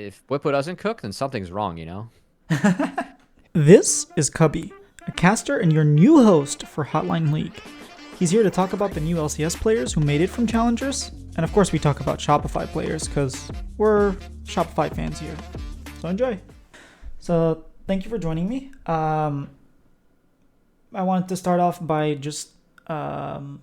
if Whippo doesn't cook, then something's wrong, you know? This is Cubby, a caster and your new host for Hotline League. He's here to talk about the new LCS players who made it from Challengers, and of course we talk about Shopify players because we're Shopify fans here. So enjoy. So thank you for joining me. I wanted to start off by just talking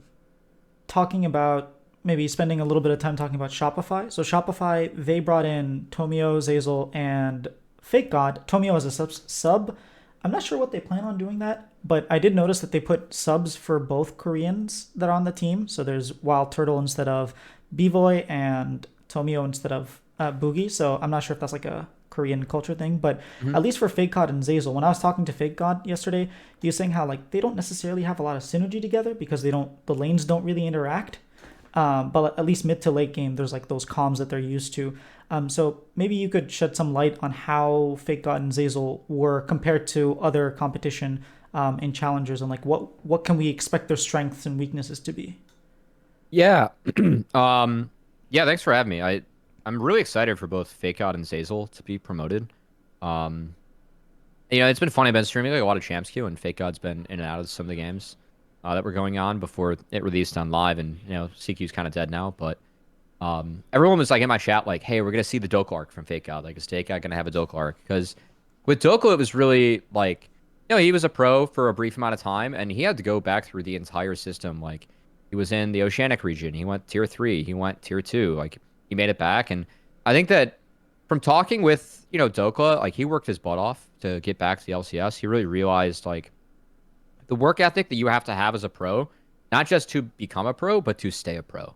about maybe spending a little bit of time talking about Shopify. So Shopify, they brought in Tomio, Zazel, and Fake God. Tomio as a sub. I'm not sure what they plan on doing that, but I did notice that they put subs for both Koreans that are on the team. So there's Wild Turtle instead of Bvoy and Tomio instead of Boogie. So I'm not sure if that's like a Korean culture thing, but Mhm. at least for Fake God and Zazel, when I was talking to Fake God yesterday, he was saying how like they don't necessarily have a lot of synergy together because the lanes don't really interact. But at least mid to late game, there's like those comms that they're used to. So maybe you could shed some light on how Fake God and Zazel were compared to other competition in challengers, and like what can we expect their strengths and weaknesses to be? Yeah. Yeah, thanks for having me. I'm really excited for both Fake Out and Zazel to be promoted. Um, it's been funny. I've been streaming like a lot of Champs Queue, and Fake God's been in and out of some of the games that were going on before it released on live, and CQ's kind of dead now, but everyone was like in my chat like, "Hey, we're gonna see the Dokal arc from Fake God. Like, is Fake God gonna have a Dokal arc?" Because with Dokal, it was really like, he was a pro for a brief amount of time, and he had to go back through the entire system. Like, he was in the Oceanic region. He went tier 3. He went tier 2. Like, he made it back, and I think that from talking with Dokla, like he worked his butt off to get back to the LCS. He really realized like the work ethic that you have to have as a pro, not just to become a pro, but to stay a pro,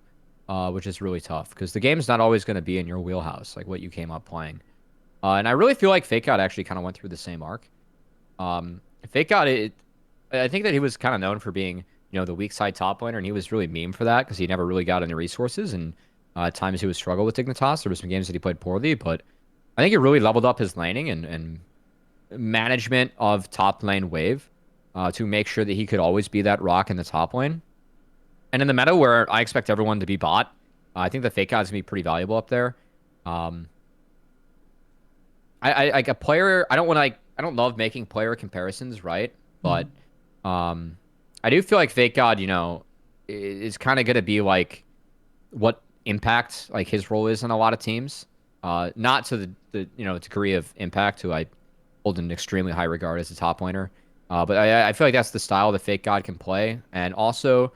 which is really tough because the game's not always going to be in your wheelhouse, like what you came up playing. And I really feel like Fake Out actually kind of went through the same arc. Fake Out, I think that he was kind of known for being, the weak side top laner, and he was really meme for that because he never really got any resources, and at times he would struggle with Dignitas. There were some games that he played poorly, but I think he really leveled up his laning and management of top lane wave to make sure that he could always be that rock in the top lane. And in the meta where I expect everyone to be bot, I think the Fake God's gonna be pretty valuable up there. Um, I like a player. I don't want to like. I don't love making player comparisons, right? But Mm-hmm. um, I do feel like Fake God, is kind of gonna be like what impact like his role is in a lot of teams. Not to the degree of impact who I hold in extremely high regard as a top laner. But I feel like that's the style the Fake God can play, and also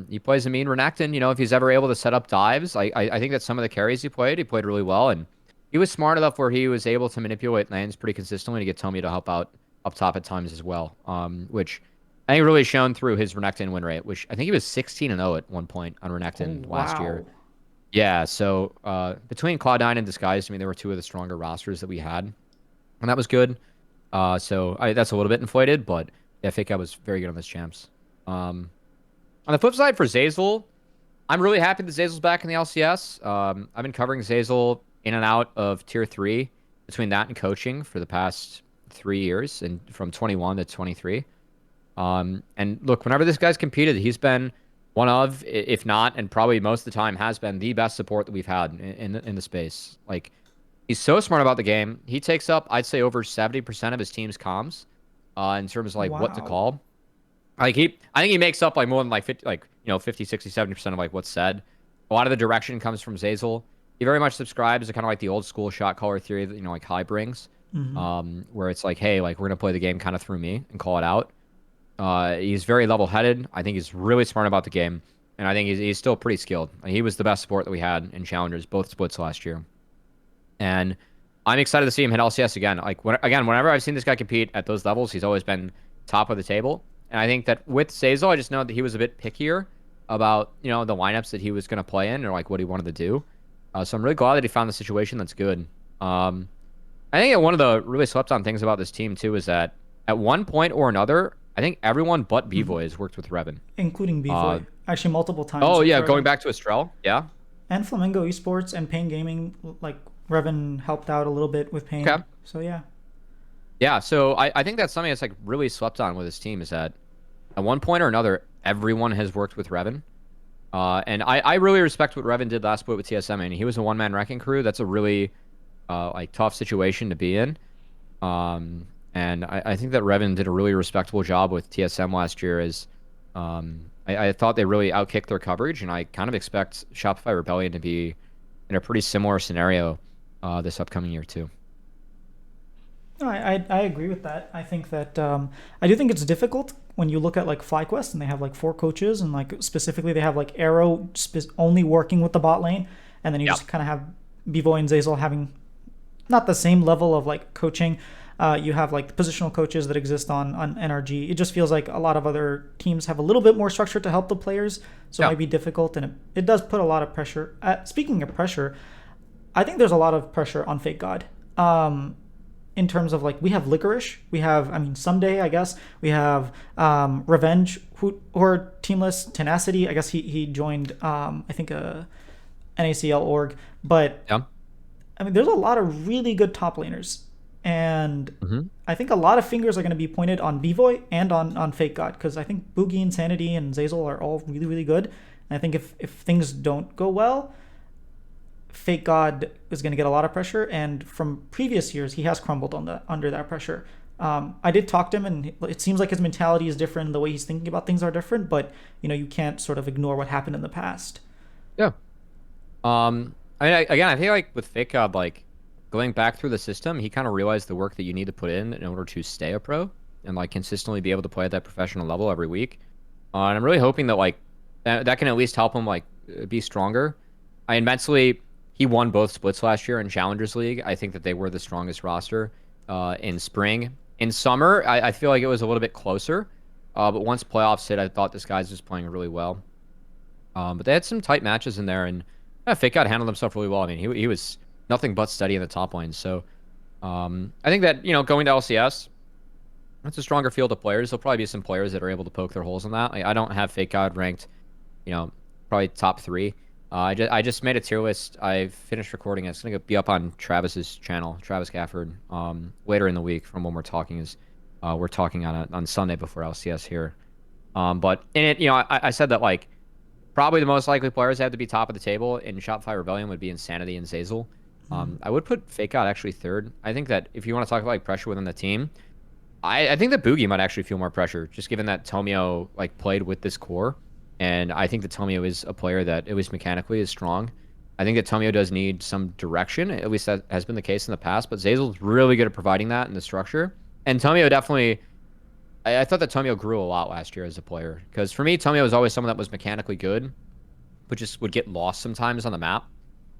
he plays a mean Renekton. If he's ever able to set up dives, I think that some of the carries he played really well, and he was smart enough where he was able to manipulate lanes pretty consistently to get Tommy to help out up top at times as well. Which I think really shown through his Renekton win rate, which I think he was 16-0 at one point on Oh Renekton last year. wow. Yeah, so between Cloud9 and Disguise, I mean, they were two of the stronger rosters that we had, and that was good. That's a little bit inflated, but yeah, Fake Out was very good on this champs. On the flip side for Zazel, I'm really happy that Zazel's back in the LCS. I've been covering Zazel in and out of tier 3 between that and coaching for the past 3 years, and from 21 to 23. And look, whenever this guy's competed, he's been one of, if not, and probably most of the time has been the best support that we've had in the space. Like, he's so smart about the game. He takes up, I'd say, over 70% of his team's comms, in terms of like what to Wow. call. I think he makes up like more than like 50, 50, 60, 70% of like what's said. A lot of the direction comes from Zazel. He very much subscribes to kind of like the old school shot caller theory that like High brings, Mm-hmm. where it's like, hey, like we're gonna play the game kind of through me and call it out. He's very level-headed. I think he's really smart about the game, and I think he's still pretty skilled. He was the best support that we had in Challengers, both splits last year, and I'm excited to see him hit LCS again. Like whenever I've seen this guy compete at those levels, he's always been top of the table. And I think that with Sazel, I just know that he was a bit pickier about the lineups that he was going to play in or like what he wanted to do. So I'm really glad that he found the situation that's good. I think that one of the really slept on things about this team too is that at one point or another, I think everyone but Mm-hmm. B-Boy has worked with Revan. Including Uh, Bvoy. Actually, multiple times oh with yeah, going Revan. back to Estrell, yeah. And Flamingo Esports and Pain Gaming, like Revan helped out a little bit with Okay. Pain. So yeah. Yeah, so I think that's something that's like really slept on with this team is that at one point or another, everyone has worked with Revan. And I really respect what Revan did last split with TSM. I mean, he was a one-man wrecking crew. That's a really like tough situation to be in. And I think that Revan did a really respectable job with TSM last year. I thought they really outkicked their coverage, and I kind of expect Shopify Rebellion to be in a pretty similar scenario this upcoming year too. No, I agree with that. I think that I do think it's difficult when you look at like FlyQuest and they have like four coaches and like specifically they have like Arrow only working with the bot lane, and then you Yeah. just kind of have Bvoy and Zazel having not the same level of like coaching. You have like the positional coaches that exist on NRG. It just feels like a lot of other teams have a little bit more structure to help the players, so it Yeah. might be difficult, and it does put a lot of pressure. Speaking of pressure, I think there's a lot of pressure on Fake God. In terms of like we have Licorice, we have Someday, I guess we have Revenge, who are teamless. Tenacity, I guess he joined I think a NACL org, but Yeah. I mean there's a lot of really good top laners, and Hmm. I think a lot of fingers are going to be pointed on Bvoy and on Fake God because I think Boogie, Insanity, and Zazel are all really really good. And I think if things don't go well, Fake God is going to get a lot of pressure, and from previous years, he has crumbled under that pressure. I did talk to him, and it seems like his mentality is different. The way he's thinking about things are different, but you can't sort of ignore what happened in the past. Yeah. Again, I think like with Fake God, like going back through the system, he kind of realized the work that you need to put in order to stay a pro and like consistently be able to play at that professional level every week. And I'm really hoping that like that can at least help him like be stronger. I immensely he won both splits last year in Challengers League. I think that they were the strongest roster in spring. In summer, I feel like it was a little bit closer. But once playoffs hit, I thought this guy's just playing really well. But they had some tight matches in there, and Fake God handled himself really well. I mean, he was nothing but steady in the top lane. So I think that going to LCS, it's a stronger field of players. There'll probably be some players that are able to poke their holes in that. Like, I don't have Fake God ranked, probably top three. I just made a tier list. I finished recording it. It's gonna be up on Travis's channel, Travis Gafford, later in the week. From when we're talking on Sunday before LCS here. But in it, I said that like probably the most likely players that have to be top of the table in Shopify Rebellion would be Insanity and Zazel. I would put Fake God actually third. I think that if you want to talk about like pressure within the team, I think that Boogie might actually feel more pressure, just given that Tomio like played with this core, and I think that Tomio is a player that at least mechanically is strong. I think that Tomio does need some direction. At least that has been the case in the past. But Zazel's really good at providing that in the structure, and Tomio definitely. I thought that Tomio grew a lot last year as a player because for me, Tomio was always someone that was mechanically good, but just would get lost sometimes on the map.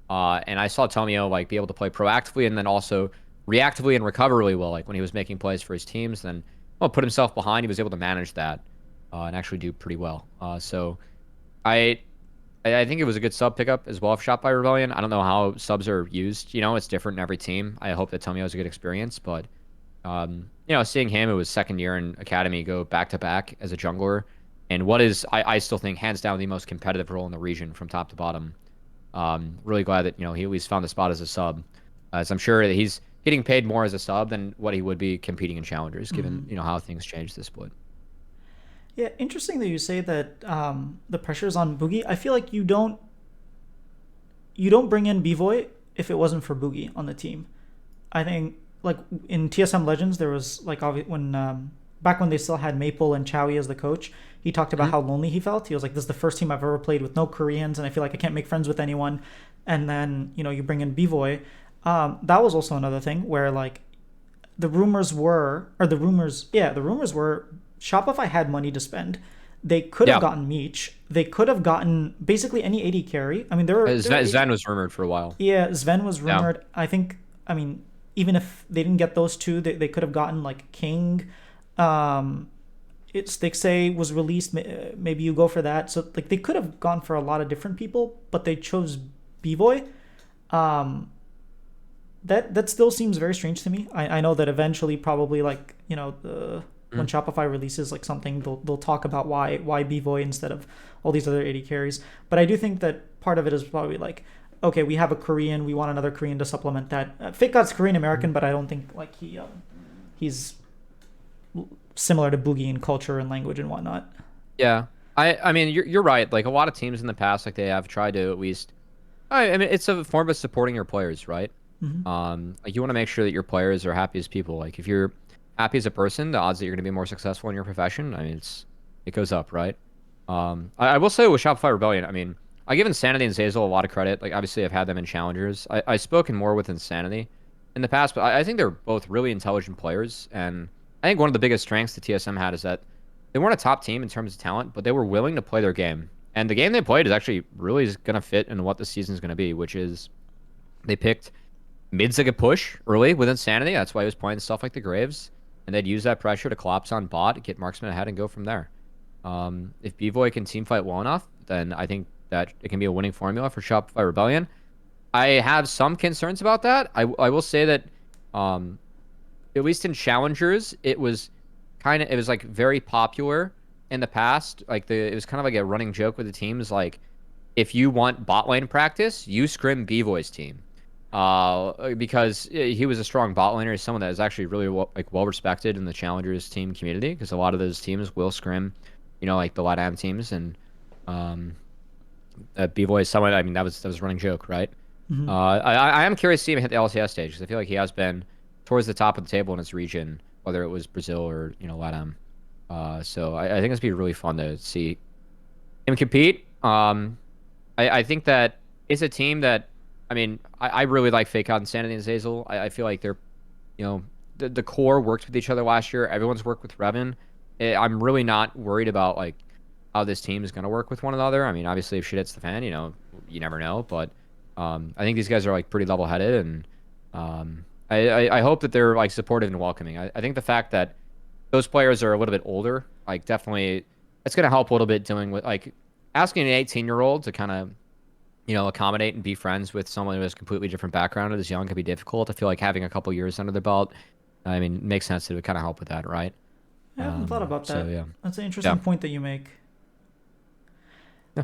And I saw Tomio like be able to play proactively and then also reactively and recover really well. Like when he was making plays for his teams, then put himself behind. He was able to manage that and actually do pretty well. So I I think it was a good sub pickup as well for Shot by Rebellion. I don't know how subs are used. It's different in every team. I hope that Tomio has a good experience, but seeing him, it was second year in Academy, go back to back as a jungler, and what is I still think hands down the most competitive role in the region from top to bottom. Really glad that he at least found a spot as a sub, as I'm sure that he's getting paid more as a sub than what he would be competing in challengers, given how things changed this split. Yeah, interesting that you say that the pressure's on Boogie. I feel like you don't bring in Bvoy if it wasn't for Boogie on the team. I think like in TSM Legends there was like when back when they still had Maple and Chowie as the coach, he talked about Mhm. how lonely he felt. He was like, "This is the first team I've ever played with no Koreans, and I feel like I can't make friends with anyone." And then you bring in Bvoy. That was also another thing where like the rumors were Shopify had money to spend. They could have Yeah, gotten Meech. They could have gotten basically any AD carry. I mean, there were Zen was rumored for a while. yeah, Sven was Yeah, rumored. I think. I mean, even if they didn't get those two, they could have gotten like King. Um, it's they say was released. Maybe you go for that. So like they could have gone for a lot of different people, but they chose Bvoy. Um, that still seems very strange to me. I know that eventually, probably like when Mhm. Shopify releases like something, they'll talk about why Bvoy instead of all these other 80 carries. But I do think that part of it is probably like, okay, we have a Korean, we want another Korean to supplement that. Fake God's Korean American, but I don't think like he's similar to Boogie in culture and language and whatnot. Yeah. I mean you're right. Like a lot of teams in the past, like they have tried to at least. I mean it's a form of supporting your players, right? Hmm. Like you want to make sure that your players are happy as people. Like if you're happy as a person, the odds that you're going to be more successful in your profession, I mean, it goes up, right? I will say with Shopify Rebellion, I mean, I give Insanity and Zazel a lot of credit. Like obviously, I've had them in challengers. I've spoken more with Insanity in the past, but I think they're both really intelligent players. And I think one of the biggest strengths the TSM had is that they weren't a top team in terms of talent, but they were willing to play their game. And the game they played is actually really going to fit in what the season is going to be, which is they picked mids that could push early with Insanity. That's why he was playing stuff like the Graves. And they'd use that pressure to collapse on bot, get marksman ahead, and go from there. If B-Boy can team fight well enough, then I think that it can be a winning formula for Shopify Rebellion. I have some concerns about that. I will say that, um, at least in challengers, it was like very popular in the past. Like it was kind of like a running joke with the teams. Like if you want bot lane practice, you scrim B-Boy's team. Because he was a strong bot laner. He's someone that is actually really well respected in the challengers team community because a lot of those teams will scrim, like the LATAM teams and um, B-Boy is someone. I mean, that was a running joke, right? Hmm. I am curious to see him hit the LCS stage because I feel like he has been towards the top of the table in his region, whether it was Brazil or LATAM. So I think it's be really fun to see him compete. I think that it's a team that, I mean, I really like Fake Out, Insanity, and Zazel. I feel like they're, the core worked with each other last year. Everyone's worked with Revan. I'm really not worried about like how this team is going to work with one another. I mean, obviously, if shit hits the fan, you never know. But I think these guys are like pretty level-headed, and I hope that they're like supportive and welcoming. I think the fact that those players are a little bit older, like definitely, it's going to help a little bit dealing with like asking an 18-year-old to kind of accommodate and be friends with someone who has a completely different background and is young can be difficult. I feel like having a couple years under the belt, I mean, makes sense to kind of help with that, right? I haven't thought about So that. yeah, That's an yeah, interesting point that you make. yeah.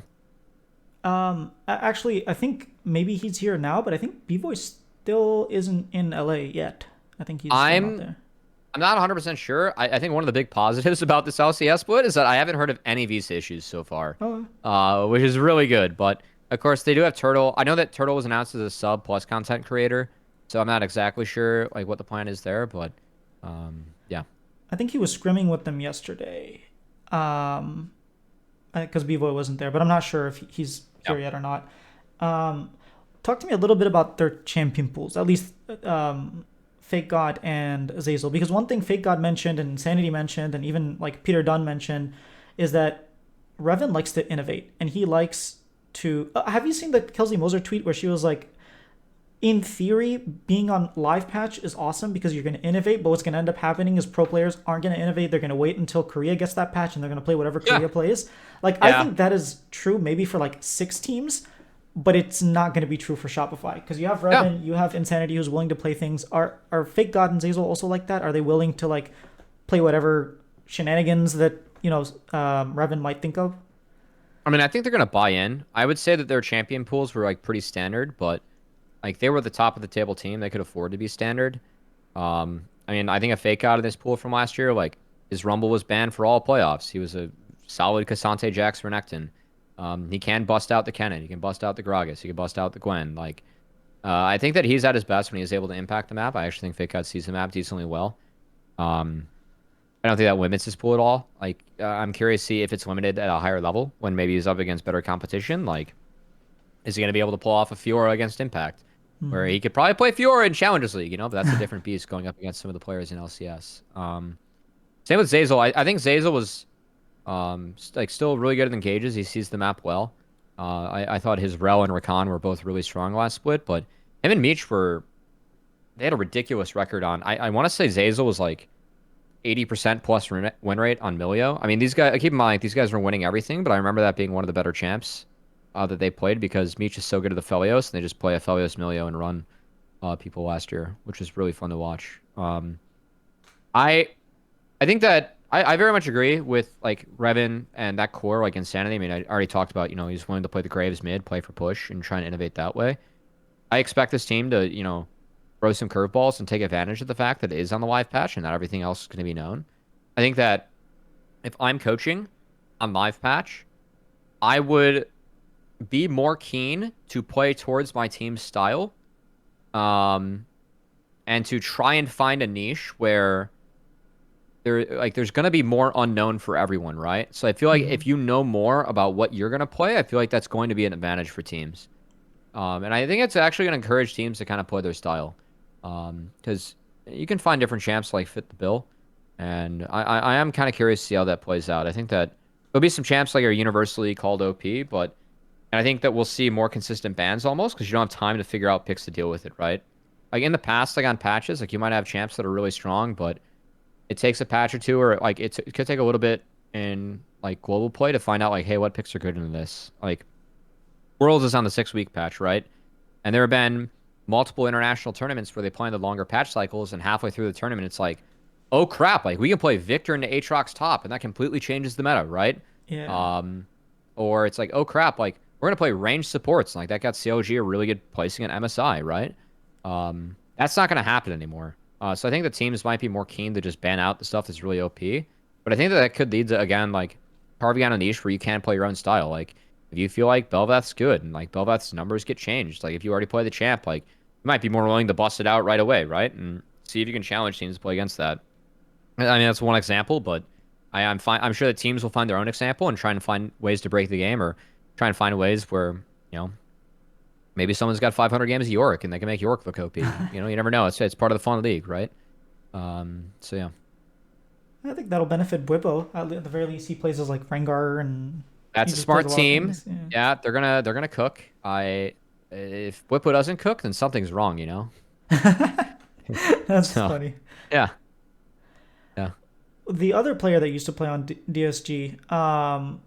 Actually, I think maybe he's here now, but I think B-Boy still isn't in LA yet. I think he's still not I'm there. I'm not 100% sure. I think one of the big positives about this LCS split is that I haven't heard of any visa issues so far, Oh, which is really good. But of course, they do have Turtle. I know that Turtle was announced as a sub plus content creator, so I'm not exactly sure like what the plan is there. But yeah, I think he was scrimming with them yesterday. Um, because B-Boy wasn't there, but I'm not sure if he's yeah. here yet or not. Um, Talk to me a little bit about their champion pools, at least Fake God and Azazel, because one thing Fake God mentioned and Insanity mentioned, and even like Peter Dunn mentioned, is that Revan likes to innovate, and he likes to. Have you seen the Kelsey Moser tweet where she was like, in theory, being on live patch is awesome because you're going to innovate, but what's going to end up happening is pro players aren't going to innovate. They're going to wait until Korea gets that patch and they're going to play whatever Yeah. Korea plays. Like, I Yeah. think that is true maybe for like 6 teams, but it's not going to be true for Shopify because you have Yeah. Revan, you have Insanity who's willing to play things. Are Fake God and Zazel also like that? Are they willing to like play whatever shenanigans that, Revan might think of? I mean, I think they're gonna buy in. I would say that their champion pools were like pretty standard, but like they were the top of the table team. They could afford to be standard. I mean, I think a fake out of this pool from last year, like his Rumble was banned for all playoffs. He was a solid Cassante Jax Renekton. He can bust out the Kennen. He can bust out the Gragas. He can bust out the Gwen. Like, I think that he's at his best when he's able to impact the map. I actually think Fake Out sees the map decently well. Um, I don't think that limits his pool at all. Like, I'm curious to see if it's limited at a higher level when maybe he's up against better competition. Like, is he going to be able to pull off a Fiora against Impact? Where Mm-hmm. he could probably play Fiora in Challengers League, but that's a different beast going up against some of the players in LCS. Same with Zazel. I think Zazel was like still really good at engages. He sees the map well. I thought his Rel and Rakan were both really strong last split, but him and Meech they had a ridiculous record on. I want to say Zazel was like 80% plus win rate on Milio. I mean, these guys, keep in mind, like, these guys were winning everything, but I remember that being one of the better champs that they played because Meech is so good at the Felios, and they just play a Felios Milio and run people last year, which was really fun to watch. I I think that I very much agree with like Revan and that core, like Insanity. I mean, I already talked about, he's willing to play the Graves mid, play for push, and try and innovate that way. I expect this team to, throw some curveballs and take advantage of the fact that it is on the live patch and not everything else is going to be known. I think that if I'm coaching on live patch, I would be more keen to play towards my team's style um, and to try and find a niche where there's gonna be more unknown for everyone, right? So I feel like Hmm. if you know more about what you're gonna play, I feel like that's going to be an advantage for teams. And I think it's actually gonna encourage teams to kind of play their style, because you can find different champs like fit the bill, and I am kind of curious to see how that plays out. I think that there'll be some champs like are universally called OP, but and I think that we'll see more consistent bans almost because you don't have time to figure out picks to deal with it, right? Like in the past, like on patches, like you might have champs that are really strong, but it takes a patch or two, or like it could take a little bit in like global play to find out like, hey, what picks are good in this? Like Worlds is on the 6 week patch, right? And there have been multiple international tournaments where they play in the longer patch cycles, and halfway through the tournament, it's like, oh crap, like we can play Victor into Aatrox top, and that completely changes the meta, right? Yeah. Um, or it's like, oh crap, like we're gonna play ranged supports, and like that got CLG a really good placing at MSI, right? That's not gonna happen anymore. So I think the teams might be more keen to just ban out the stuff that's really OP. But I think that that could lead to again like carving out a niche where you can play your own style. Like if you feel like Bel'Veth's good and like Bel'Veth's numbers get changed, like if you already play the champ, like you might be more willing to bust it out right away, right? And see if you can challenge teams to play against that. I mean, that's one example, but I'm fine. I'm sure that teams will find their own example and try and find ways to break the game or try and find ways where, you know, maybe someone's got 500 games of Yorick and they can make Yorick look OP. You know, you never know. It's part of the fun of the league, right? So yeah, I think that'll benefit Bwipo. At the very least, he plays as like Rengar, and he that's a just plays a smart lot of team. things. Yeah. Yeah, they're gonna cook. I If Whippo doesn't cook, then something's wrong, you know. That's So funny. yeah, yeah. The other player that used to play on DSG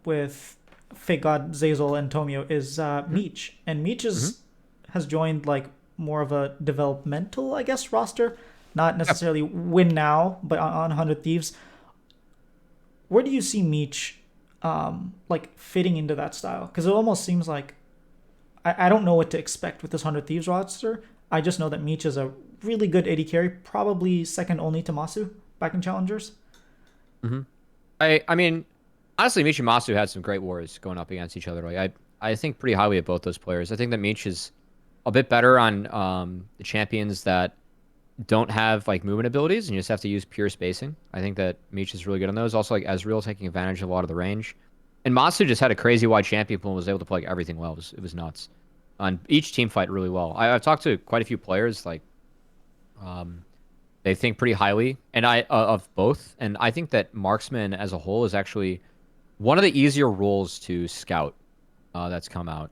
with Fake God, Zazel, and Tomio is Mm-hmm. Meech. And Meech Mm-hmm. has joined like more of a developmental, I guess, roster. Not Yeah. necessarily win now, but on 100 Thieves. Where do you see Meech like fitting into that style? Because it almost seems like I don't know what to expect with this 100 Thieves roster. I just know that Meech is a really good AD carry, probably second only to Masu back in Challengers. Mm-hmm. I mean, honestly, Michi and Masu had some great wars going up against each other. Like I think pretty highly of both those players. I think that Meech is a bit better on the champions that don't have like movement abilities and you just have to use pure spacing. I think that Meech is really good on those. Also, like Ezreal taking advantage of a lot of the range. And Masu just had a crazy wide champion pool and was able to play like, everything well. It was nuts. On each team fight really well. I've talked to quite a few players like um, they think pretty highly and I of both. And I think that marksman as a whole is actually one of the easier roles to scout that's come out.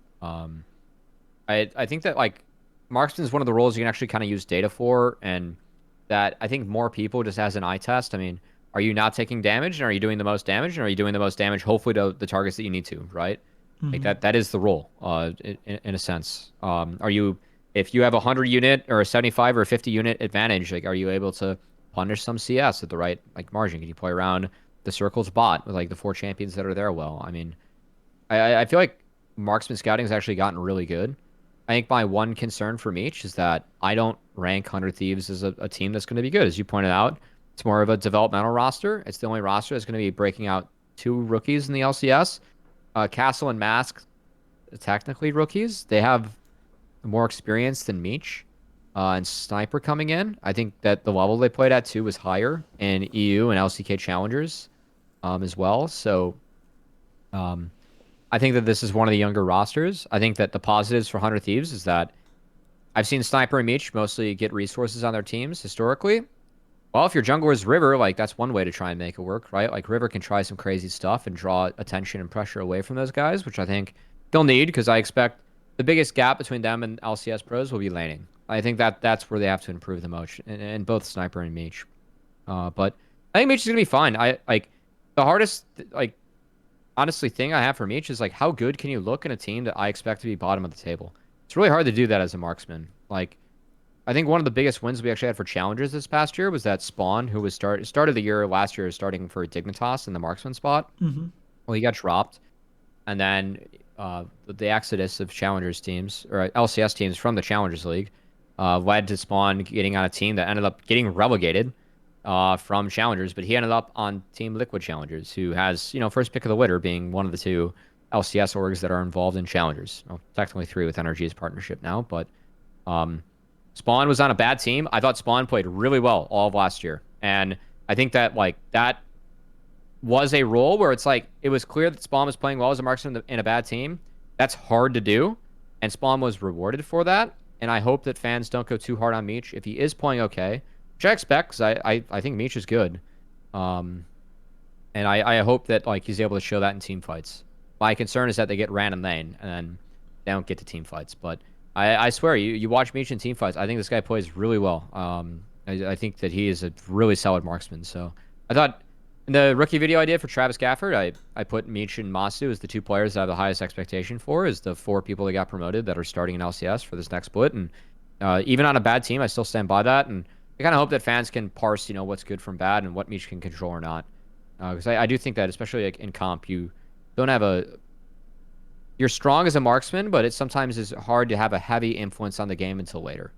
I think that like marksman is one of the roles you can actually kind of use data for, and that I think more people just as an eye test. I mean, are you not taking damage, and are you doing the most damage, and are you doing the most damage hopefully to the targets that you need to, right? Like Mm-hmm. that is the role, in a sense. Are you if you have a 100 unit or a 75 or a 50 unit advantage, like are you able to punish some CS at the right like margin? Can you play around the circles bot with like the four champions that are there? Well, I mean, I feel like marksman scouting has actually gotten really good. I think my one concern for Meech is that I don't rank 100 Thieves as a team that's going to be good. As you pointed out, it's more of a developmental roster. It's the only roster that's going to be breaking out two rookies in the LCS. Castle and Mask, technically rookies. They have more experience than Meech. And Sniper coming in. I think that the level they played at too was higher in EU and LCK challengers as well. So um, I think that this is one of the younger rosters. I think that the positives for 100 Thieves is that I've seen Sniper and Meech mostly get resources on their teams historically. Well, if your jungler is River, like that's one way to try and make it work, right? Like River can try some crazy stuff and draw attention and pressure away from those guys, which I think they'll need because I expect the biggest gap between them and LCS pros will be laning. I think that that's where they have to improve the most, in both Sniper and Meech. But I think Meech is gonna be fine. I like the hardest like honestly thing I have for Meech is like how good can you look in a team that I expect to be bottom of the table? It's really hard to do that as a marksman. Like I think one of the biggest wins we actually had for challengers this past year was that Spawn, who was started the year last year starting for Dignitas in the marksman spot. Mm-hmm. Well, he got dropped, and then the exodus of challengers teams or LCS teams from the Challengers League led to Spawn getting on a team that ended up getting relegated from challengers, but he ended up on Team Liquid Challengers, who has first pick of the litter, being one of the two LCS orgs that are involved in challengers. Well, technically three with NRG's partnership now, but. Um, Spawn was on a bad team. I thought Spawn played really well all of last year. And I think that like that was a role where it's like it was clear that Spawn was playing well as a marksman in a bad team. That's hard to do, and Spawn was rewarded for that. And I hope that fans don't go too hard on Meech if he is playing okay, which I expect because I think Meech is good. Um, and I hope that like he's able to show that in team fights. My concern is that they get ran in lane and then they don't get to team fights. But I swear, you watch Meech in team fights, I think this guy plays really well. I think that he is a really solid marksman. So I thought in the rookie video I did for Travis Gafford, I put Meech and Masu as the two players that I have the highest expectation for, as the four people that got promoted that are starting in LCS for this next split. And even on a bad team, I still stand by that. And I kind of hope that fans can parse, what's good from bad and what Meech can control or not. Because I do think that, especially like in comp, you don't have a. You're strong as a marksman, but it sometimes is hard to have a heavy influence on the game until later.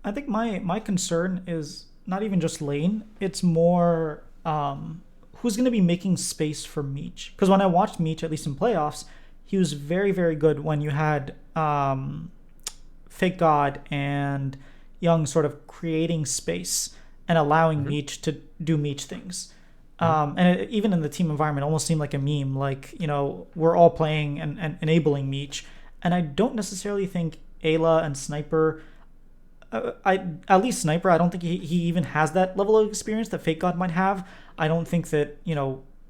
I think my concern is not even just lane. It's more who's going to be making space for Meech. Because when I watched Meech, at least in playoffs, he was very, very good when you had Fake God and Young sort of creating space and allowing Mm-hmm. Meech to do Meech things. Mm-hmm. Even in the team environment, it almost seemed like a meme. Like, we're all playing and enabling Meech. And I don't necessarily think Ayla and Sniper I at least Sniper, I don't think he even has that level of experience that Fake God might have. I don't think that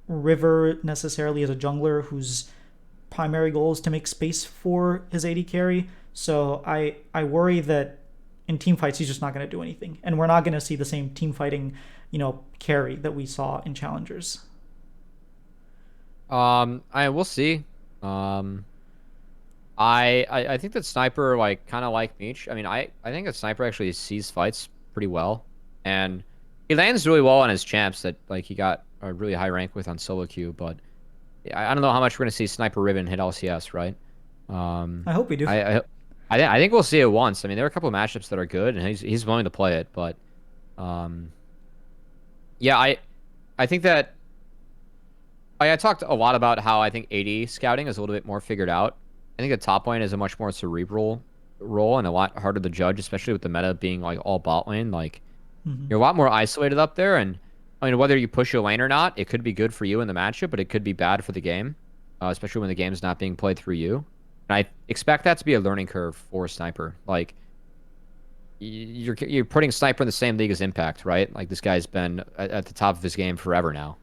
River necessarily is a jungler whose primary goal is to make space for his AD carry. So I worry that in team fights he's just not going to do anything, and we're not going to see the same team fighting carry that we saw in challengers. I will see. Um, I think that Sniper like kind of like Meech. I mean, I think that Sniper actually sees fights pretty well, and he lands really well on his champs that like he got a really high rank with on solo queue. But I don't know how much we're gonna see Sniper Ribbon hit LCS, right? Um, I hope we do. I I I think we'll see it once. I mean, there are a couple of matchups that are good, and he's willing to play it. But um, yeah, I think that I talked a lot about how I think AD scouting is a little bit more figured out. I think the top lane is a much more cerebral role and a lot harder to judge, especially with the meta being like all bot lane. Like Hmm. you're a lot more isolated up there, and I mean whether you push your lane or not, it could be good for you in the matchup, but it could be bad for the game, especially when the game's not being played through you. And I expect that to be a learning curve for Sniper. Like you're putting Sniper in the same league as Impact, right? Like this guy's been at the top of his game forever now.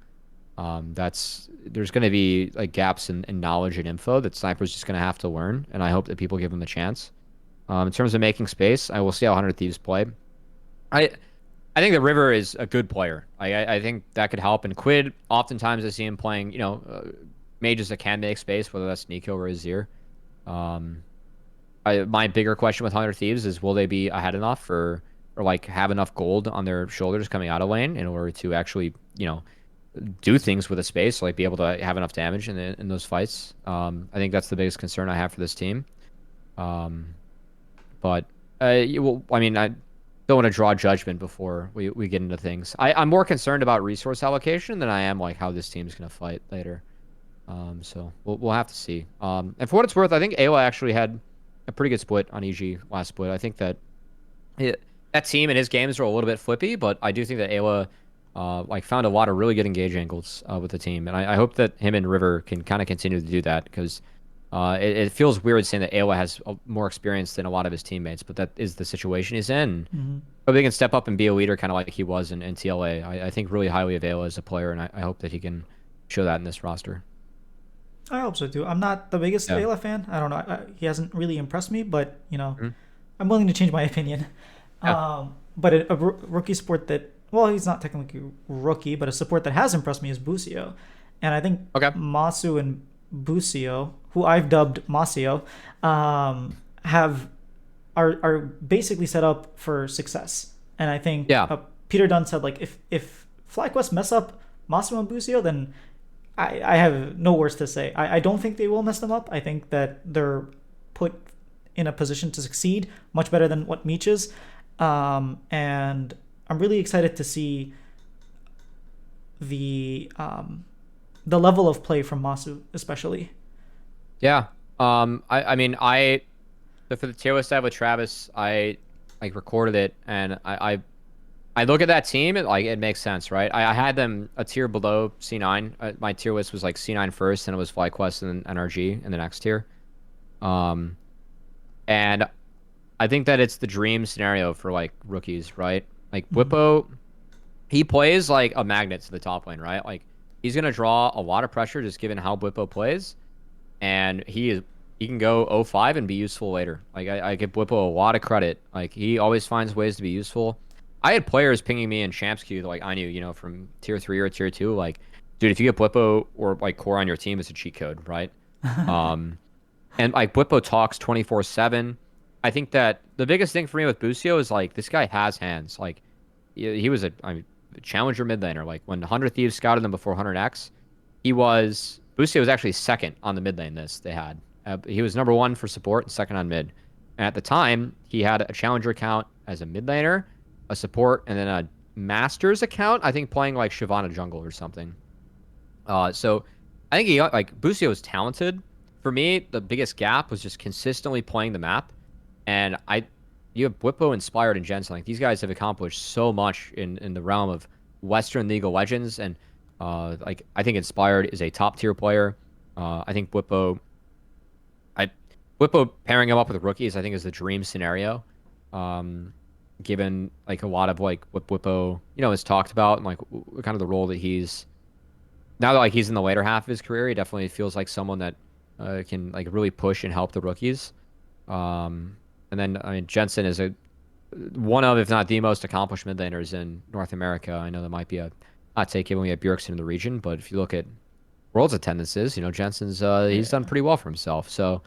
There's going to be like gaps in knowledge and info that Sniper's just going to have to learn, and I hope that people give him the chance. In terms of making space, I will see how 100 Thieves play. I I think the River is a good player. I think that could help. And Quid, oftentimes I see him playing, mages that can make space, whether that's Nico or Azir. Um, my bigger question with 100 Thieves is will they be ahead enough or like have enough gold on their shoulders coming out of lane in order to actually, do things with a space, like be able to have enough damage in those fights. I think that's the biggest concern I have for this team. Um, but I mean, I don't want to draw judgment before we get into things. I'm more concerned about resource allocation than I am like how this team's gonna fight later. So we'll have to see. And for what it's worth, I think Ayla actually had a pretty good split on EG last split. I think that that team and his games are a little bit flippy, but I do think that Ayla like found a lot of really good engage angles with the team, and I hope that him and River can kind of continue to do that because it feels weird saying that Ayla has more experience than a lot of his teammates, but that is the situation he's in. Hmm. Hope he can step up and be a leader, kind of like he was in TLA. I think really highly of Ayla as a player, and I hope that he can show that in this roster. I hope so too. I'm not the biggest Yeah. Ayla fan. I don't know. He hasn't really impressed me, but Mhm. I'm willing to change my opinion. Yeah. But a rookie support that, well, he's not technically rookie, but a support that has impressed me is Busio. And I think Okay. Masu and Busio, who I've dubbed Masio, have are basically set up for success. And I think Yeah. Peter Dunn said like if FlyQuest mess up Masu and Busio, then I have no words to say. I don't think they will mess them up. I think that they're put in a position to succeed much better than what Meech is. And I'm really excited to see the um, the level of play from Masu, especially. Yeah. I mean, So for the tier list I have with Travis, I like recorded it, and I look at that team, it makes sense, right? I had them a tier below C9. My tier list was like C9 first, and it was FlyQuest and then NRG in the next tier. Um, and I think that it's the dream scenario for like rookies, right? Like Mhm. Whippo, he plays like a magnet to the top lane, right? Like he's gonna draw a lot of pressure just given how Whippo plays, and he can go 0-5 and be useful later. Like I give Whippo a lot of credit. Like he always finds ways to be useful. I had players pinging me in champs queue that like I knew, from tier 3 or tier 2, like, dude, if you get Whippo or like core on your team, it's a cheat code, right? Um, and like Whippo talks 24/7. I think that the biggest thing for me with Busio is like this guy has hands. Like he was a challenger mid laner. Like when 100 Thieves scouted him before 100X, Busio was actually second on the mid lane list they had. He was number one for support and second on mid. And at the time, he had a challenger account as a mid laner, a support, and then a masters account. I think playing like Shyvana jungle or something. So I think Busio is talented. For me, the biggest gap was just consistently playing the map. And you have Whippo, Inspired, and Jensen. Like these guys have accomplished so much in the realm of Western League of Legends, and like I think Inspired is a top tier player. I think I Whippo pairing him up with rookies, I think is the dream scenario. Um, Given like a lot of like what Whippo has talked about, and like kind of the role that he's now that like he's in the later half of his career, he definitely feels like someone that can like really push and help the rookies. And then I mean Jensen is a one of, if not the most accomplished mid laners in North America. I know that might be a hot take given we have Bjergsen in the region, but if you look at Worlds attendances, Jensen's he's done Yeah. pretty well for himself. So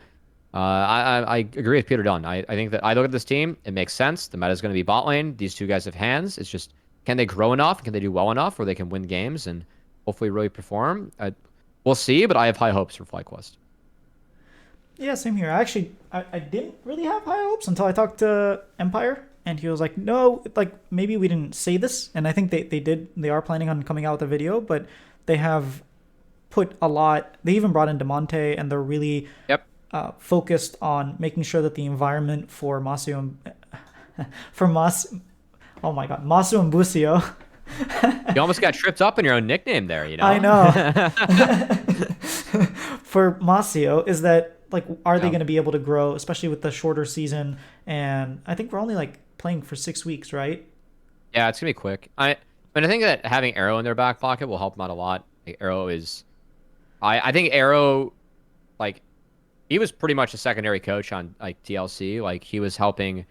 I agree with Peter Dunn. I think that I look at this team, it makes sense. The meta is going to be bot lane. These two guys have hands. It's just can they grow enough? Can they do well enough where they can win games and hopefully really perform? We'll see, but I have high hopes for FlyQuest. Yeah, same here. I didn't really have high hopes until I talked to Empire, and he was like, no, like maybe we didn't say this, and I think they are planning on coming out with a video, but they have put a lot. They even brought in Demonte, and they're really Yep. focused on making sure that the environment for for Mas, oh my god, Masu and Busio. You almost got tripped up in your own nickname there, you I know? know. For Masio is that like are they Yeah. going to be able to grow, especially with the shorter season? And I think we're only like playing for 6 weeks, right? Yeah, it's gonna be quick. I think that having Arrow in their back pocket will help them out a lot. Like, Arrow is, I think Arrow, like, he was pretty much a secondary coach on like TLC. Like he was helping,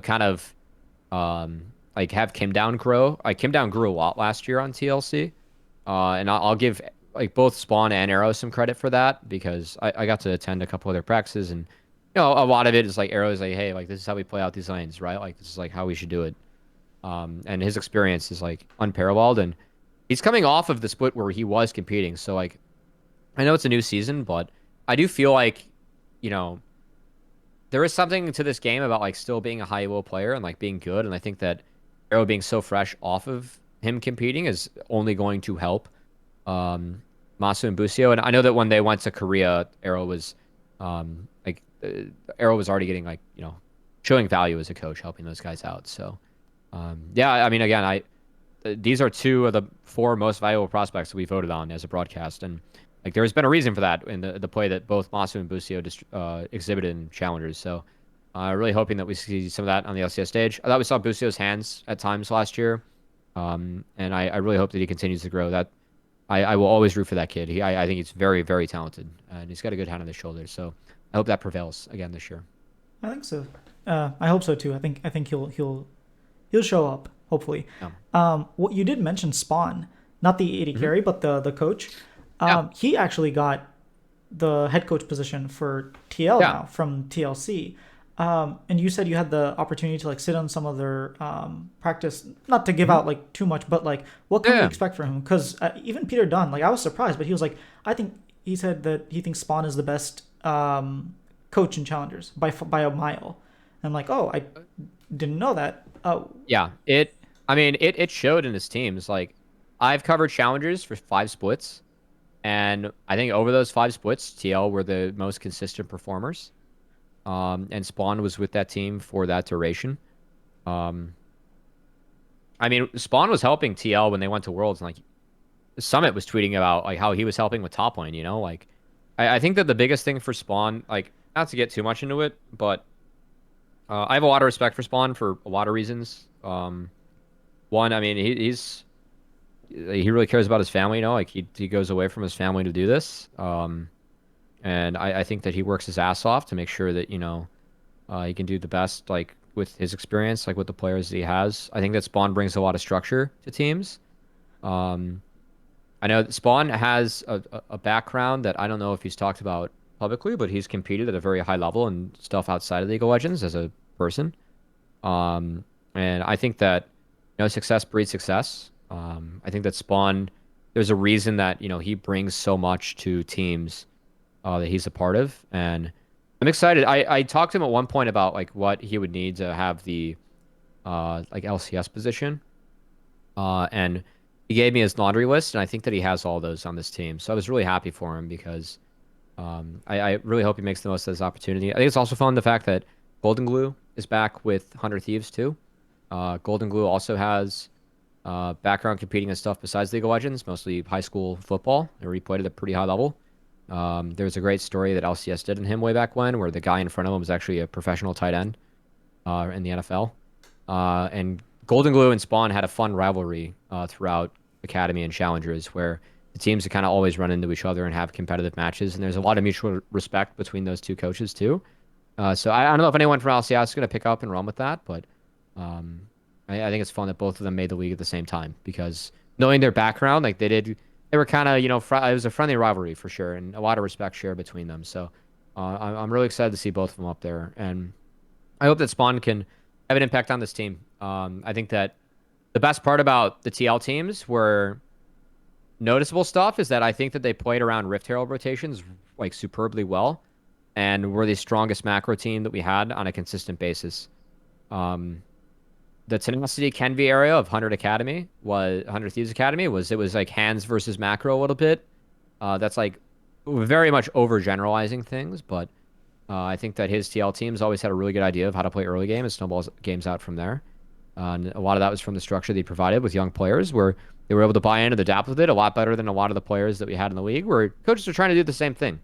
kind of, like have Kim Down grow. Like Kim Down grew a lot last year on TLC. And I'll give like both Spawn and Arrow some credit for that because I got to attend a couple of their practices, and a lot of it is like Arrow is like, hey, like this is how we play out these lanes, right? Like this is like how we should do it. And his experience is like unparalleled, and he's coming off of the split where he was competing. So like I know it's a new season, but I do feel like, you know, there is something to this game about like still being a high elo player and like being good. And I think that Arrow being so fresh off of him competing is only going to help Masu and Busio. And I know that when they went to Korea, like Arrow was already getting like, showing value as a coach, helping those guys out. So yeah, I mean, again, these are two of the four most valuable prospects that we voted on as a broadcast, and like there's been a reason for that in the play that both Masu and Busio exhibited in challengers. So, really hoping that we see some of that on the LCS stage. I thought we saw Busio's hands at times last year, and I really hope that he continues to grow. That I will always root for that kid. I think he's very very talented, and he's got a good hand on his shoulders. So I hope that prevails again this year. I think so. I hope so too. I think he'll show up hopefully. Yeah. What you did mention Spawn, not the AD Hmm. carry, but the coach. Yeah. He actually got the head coach position for TL Yeah. now from TLC. And you said you had the opportunity to like sit on some of their practice, not to give Hmm. out like too much, but like what can we Yeah. expect from him? Because even Peter Dunn, like I was surprised, but he was like, I think he said that he thinks Spawn is the best coach in challengers by a mile. I'm like, oh, I didn't know that. Oh, Yeah. I mean, it showed in his teams. Like, I've covered challengers for 5 splits, and I think over those 5 splits, TL were the most consistent performers. and Spawn was with that team for that duration. Um, I mean, Spawn was helping TL when they went to Worlds, and like Summit was tweeting about like how he was helping with top lane. Like I think that the biggest thing for Spawn, like not to get too much into it, but I have a lot of respect for Spawn for a lot of reasons. One, I mean, he really cares about his family. Like he goes away from his family to do this. And I think that he works his ass off to make sure that he can do the best like with his experience, like with the players that he has. I think that Spawn brings a lot of structure to teams. Um, I know that Spawn has a background that I don't know if he's talked about publicly, but he's competed at a very high level and stuff outside of League of Legends as a person. Um, and I think that success breeds success. I think that Spawn, there's a reason that he brings so much to teams that he's a part of, and I'm excited. I talked to him at one point about like what he would need to have the like LCS position, and he gave me his laundry list, and I think that he has all those on this team. So I was really happy for him because I really hope he makes the most of this opportunity. I think it's also fun the fact that Golden Glue is back with 100 Thieves too. Golden Glue also has background competing and stuff besides League of Legends, mostly high school football. He played at a pretty high level. There was a great story that LCS did in him way back when, where the guy in front of him was actually a professional tight end in the NFL. And Golden Glue and Spawn had a fun rivalry throughout Academy and Challengers, where the teams kind of always run into each other and have competitive matches. And there's a lot of mutual respect between those two coaches too. So I don't know if anyone from LCS is going to pick up and run with that, but um, I think it's fun that both of them made the league at the same time because knowing their background, like they were kind of it was a friendly rivalry for sure, and a lot of respect shared between them. So I'm really excited to see both of them up there, and I hope that Spawn can have an impact on this team. I think that the best part about the TL teams were noticeable stuff is that I think that they played around Rift Herald rotations like superbly well, and were the strongest macro team that we had on a consistent basis. Um, the Tenacity Kenvi area of 100 Thieves Academy was like hands versus macro a little bit. That's like very much overgeneralizing things, but I think that his TL teams always had a really good idea of how to play early game and snowballs games out from there. And a lot of that was from the structure they provided with young players, where they were able to buy in and adapt with it a lot better than a lot of the players that we had in the league, where coaches are trying to do the same thing.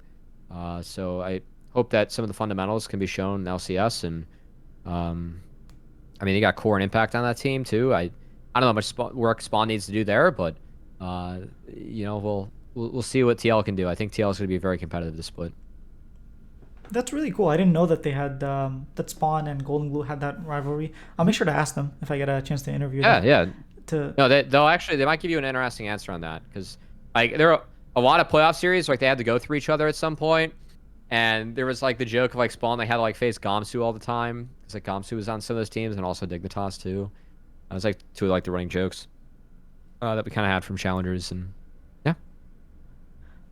So I hope that some of the fundamentals can be shown in LCS, and um, I mean, they got core and impact on that team too. I don't know how much work Spawn needs to do there, but uh, we'll see what TL can do. I think TL is going to be very competitive this split. That's really cool. I didn't know that they had that Spawn and Golden Glue had that rivalry. I'll make sure to ask them if I get a chance to interview Yeah, them. yeah. To No, they might give you an interesting answer on that because like there are a lot of playoff series like they had to go through each other at some point, and there was like the joke of like Spawn they had to like face Gamsu all the time because like Gamsu was on some of those teams and also Dignitas too. That was like two of like the running jokes that we kind of had from challengers and yeah.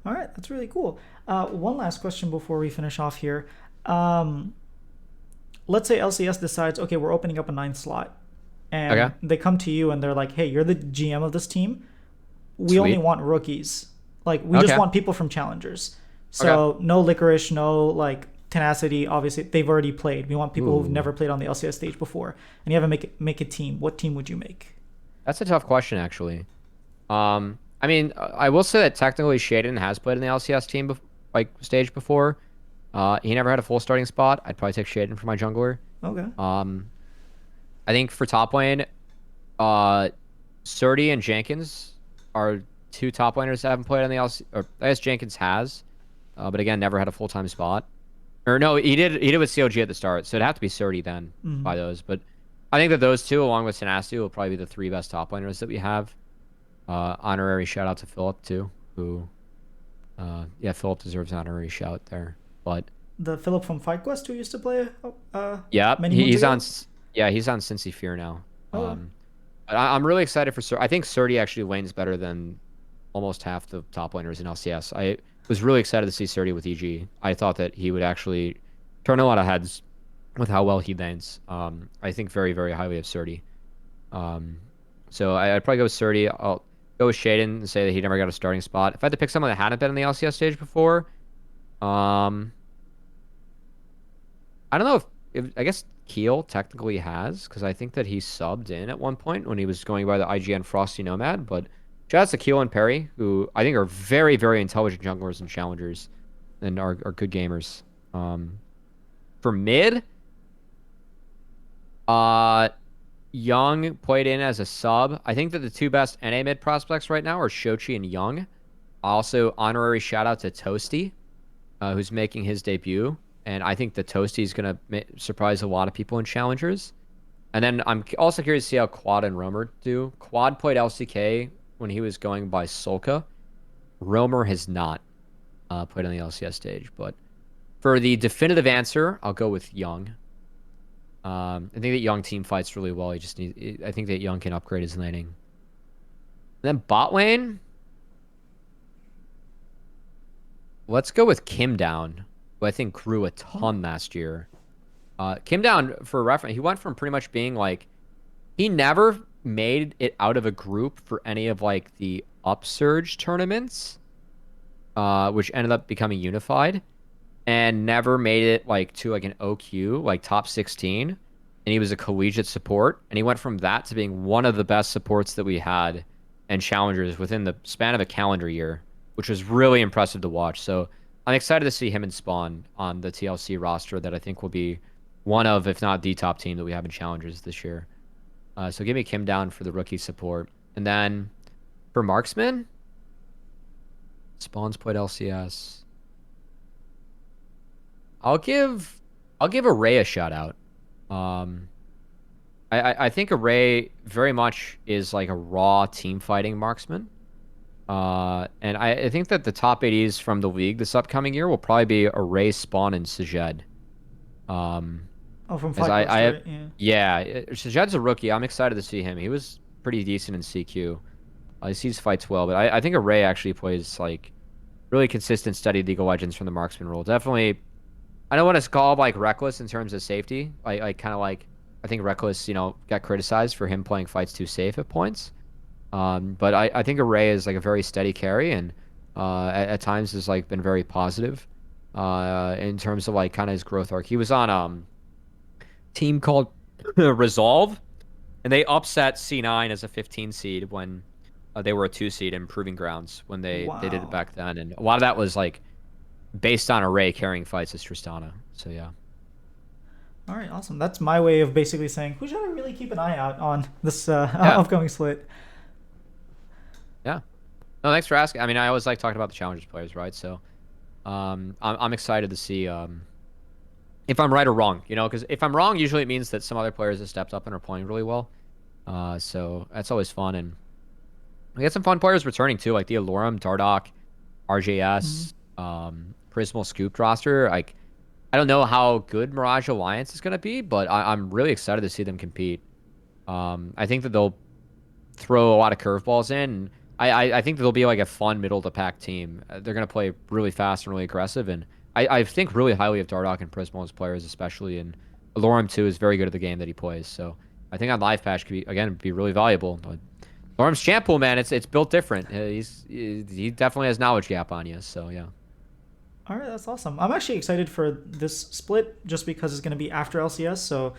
All right, that's really cool. One last question before we finish off here. Um, let's say LCS decides, okay, we're opening up a ninth slot, Okay. and they come to you and they're like, hey, you're the GM of this team. We only Sweet. want rookies. Like, we just Okay. want people from challengers. Okay. So no licorice, no like tenacity. Obviously, they've already played. We want people who've Ooh. never played on the LCS stage before. And you have to make a team. What team would you make? That's a tough question, actually. I mean, I will say that technically Shaden has played in the LCS team like stage before. He never had a full starting spot. I'd probably take Shaden for my jungler. Okay. Um, I think for top lane, uh, Surdy and Jenkins are two top laners that haven't played on the LCS. Or I guess Jenkins has, but again, never had a full time spot. Or no, he did. He did with COG at the start, so it'd have to be Surdy then Mm. by those. But I think that those two, along with Tenacity, will probably be the three best top laners that we have. Honorary shout out to Philip too, who, yeah, Philip deserves an honorary shout there. But The Philip from FlyQuest who used to play yeah, many moons he's on. ago. Yeah, he's on Cincy Fear now. Okay. But I'm really excited for Sur. I think Surdy actually lanes better than almost half the top laners in LCS. I was really excited to see Surdy with EG. I thought that he would actually turn a lot of heads with how well he lanes. I think very, very highly of Surdy. Um, so I'd probably go with Surdy. I'll go with Shaden and say that he never got a starting spot. If I had to pick someone that hadn't been in the LCS stage before, um, I don't know if I guess Keel technically has, because I think that he subbed in at one point when he was going by the IGN Frosty Nomad. But shout outs to Keel and Perry, who I think are very, very intelligent junglers and challengers and are good gamers. Um, for mid, uh, Young played in as a sub. I think that the two best NA mid prospects right now are Shochi and Young. Also, honorary shout out to Toasty, who's making his debut. And I think the Toasty is going to surprise a lot of people in challengers. And then I'm also curious to see how Quad and Roamer do. Quad played LCK when he was going by Solka. Roamer has not played on the LCS stage. But for the definitive answer, I'll go with Young. I think that Young team fights really well. I think that Young can upgrade his laning. And then bot lane, let's go with Kim Down, who I think grew a Oh, ton last year. Kim Down, for reference, he went from pretty much being like, he never made it out of a group for any of like the upsurge tournaments, which ended up becoming unified, and never made it like to like an OQ, like top 16. And he was a collegiate support. And he went from that to being one of the best supports that we had and challengers within the span of a calendar year, which was really impressive to watch. So I'm excited to see him and Spawn on the TLC roster that I think will be one of, if not the top team that we have in challengers this year. So give me Kim down for the rookie support. And then for marksman, Spawn's played LCS. I'll give Array a shout out. Um, I think Array very much is like a raw team fighting marksman. And I think that the top 80s from the league this upcoming year will probably be Array, Spawn, and Sajed. Um, oh, from as I FlyQuest, have, right? Yeah. yeah, Sajed's a rookie. I'm excited to see him. He was pretty decent in CQ. He sees fights well, but I think Array actually plays like really consistent, steady League of Legends from the marksman role. Definitely, I don't want to call him like reckless in terms of safety. Like kind of like I think reckless, got criticized for him playing fights too safe at points. But I think Array is like a very steady carry and at times has like been very positive in terms of like kind of his growth arc. He was on team called Resolve, and they upset C9 as a 15 seed when they were a 2 seed in Proving Grounds when they did it Wow. back then. And a lot of that was like based on Array carrying fights as Tristana. So yeah. All right, awesome. That's my way of basically saying who should I really keep an eye out on this Yeah. upcoming split. Yeah. No, thanks for asking. I mean, I always like talking about the Challengers players, right? So I'm excited to see if I'm right or wrong, because if I'm wrong, usually it means that some other players have stepped up and are playing really well. So that's always fun. And we got some fun players returning too, like the Alorum, Dardoch, Mm-hmm. RJS, Prismal Scooped roster. Like, I don't know how good Mirage Alliance is going to be, but I'm really excited to see them compete. I think that they'll throw a lot of curveballs in. And I think that they'll be like a fun middle to pack team. They're going to play really fast and really aggressive. And I think really highly of Dardoch and Prismal as players, especially. And Alorum, too, is very good at the game that he plays. So I think on live patch could be really valuable. But Lorem's champ pool, man, it's built different. He definitely has knowledge gap on you. So yeah. All right, that's awesome. I'm actually excited for this split just because it's going to be after LCS, so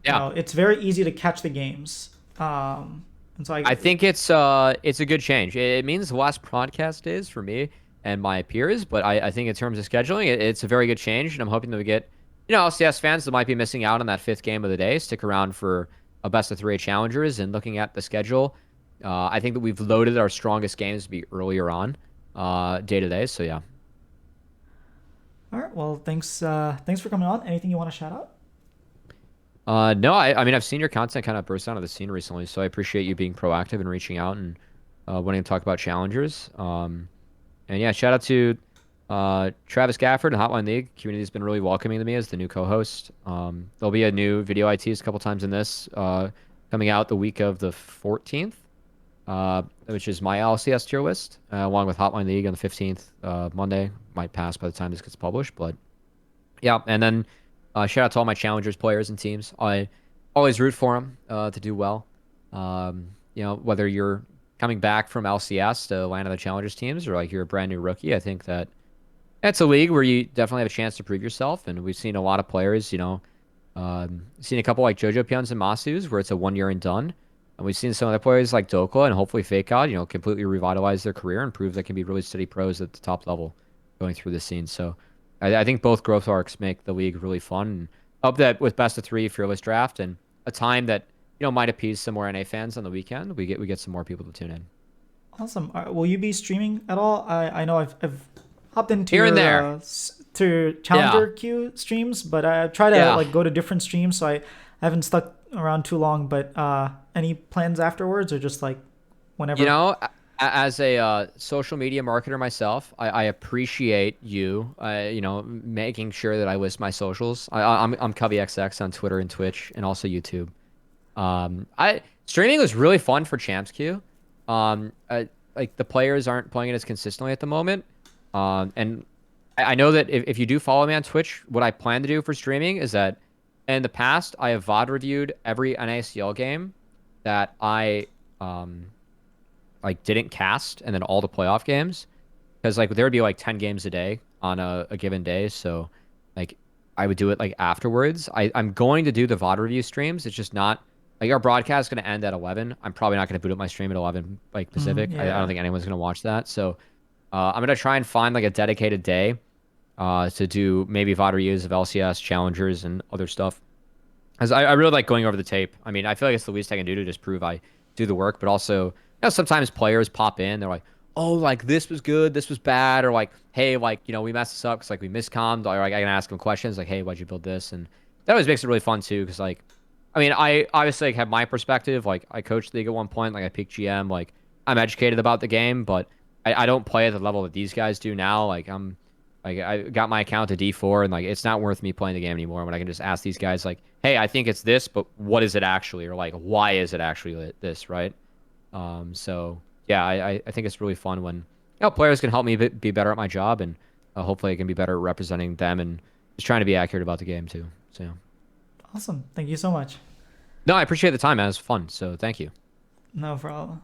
Yeah. it's very easy to catch the games. And so I think it's a good change. It means the last broadcast days for me and my peers, but I think in terms of scheduling, it's a very good change, and I'm hoping that we get LCS fans that might be missing out on that fifth game of the day stick around for a best of three challengers. And looking at the schedule, I think that we've loaded our strongest games to be earlier on day to day. So yeah. all right. Well, thanks for coming on. Anything you want to shout out? No, I mean I've seen your content kind of burst onto the scene recently, so I appreciate you being proactive and reaching out and wanting to talk about challengers. And yeah, shout out to Travis Gafford and Hotline League. Community's been really welcoming to me as the new co-host. There'll be a new video ITs a couple times in this coming out the week of the 14th, which is my LCS tier list, along with Hotline League on the 15th, Monday. Might pass by the time this gets published, but yeah. And then shout out to all my challengers players and teams. I always root for them to do well. Whether you're coming back from LCS to land on the challengers teams or like you're a brand new rookie, I think that It's a league where you definitely have a chance to prove yourself, and we've seen a lot of players, seen a couple like JoJo Pyons and Masu's where it's a 1 year and done. And we've seen some other players like Dokla and hopefully Fake God, completely revitalize their career and prove they can be really steady pros at the top level going through the scene. So I think both growth arcs make the league really fun. And hope that with best of three, fearless draft, and a time that might appease some more NA fans on the weekend, we get some more people to tune in. Awesome. Will you be streaming at all? I know I've hopped into Here and your there. to your Yeah. Challenger queue streams, but I try to Yeah. like go to different streams, so I haven't stuck around too long. But any plans afterwards, or just like You whenever? know, as a social media marketer myself, I appreciate you, making sure that I list my socials. I'm CubbyXX on Twitter and Twitch and also YouTube. I streaming was really fun for Champs Queue. Like the players aren't playing it as consistently at the moment. And I know that if you do follow me on Twitch, what I plan to do for streaming is that in the past I have VOD reviewed every NACL game that I um like didn't cast, and then all the playoff games, because like there would be like 10 games a day on a given day. So like I would do it like afterwards. I'm going to do the VOD review streams. It's just not like our broadcast is going to end at 11. I'm probably not going to boot up my stream at 11 like Pacific. I don't Yeah. think anyone's going to watch that. So I'm going to try and find like a dedicated day to do maybe VOD reviews of LCS challengers and other stuff. As I really like going over the tape. I mean, I feel like it's the least I can do to just prove I do the work, but also, sometimes players pop in, they're like, "Oh, like this was good, this was bad," or like, "Hey, like, we messed this up because like we miscommed," or like I can ask them questions like, "Hey, why'd you build this?" And that always makes it really fun too, because like, I mean, I obviously like, have my perspective. Like, I coached the league at one point, like I peaked GM, like I'm educated about the game, but I don't play at the level that these guys do now. Like I got my account to D4, and like it's not worth me playing the game anymore when I can just ask these guys like, "Hey, I think it's this, but what is it actually?" Or like, "Why is it actually this?" Right? So yeah, I think it's really fun when players can help me be better at my job, and hopefully I can be better at representing them and just trying to be accurate about the game too. So yeah. Awesome. Thank you so much. No, I appreciate the time, man. It was fun. So thank you. No problem.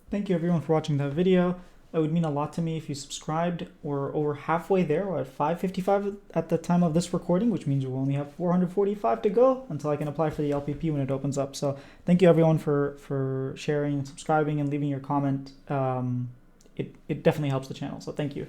Thank you everyone for watching that video. It would mean a lot to me if you subscribed. We're over halfway there. We're at 555 at the time of this recording, which means we only have 445 to go until I can apply for the LPP when it opens up. So thank you everyone for sharing and subscribing and leaving your comment. It definitely helps the channel. So thank you.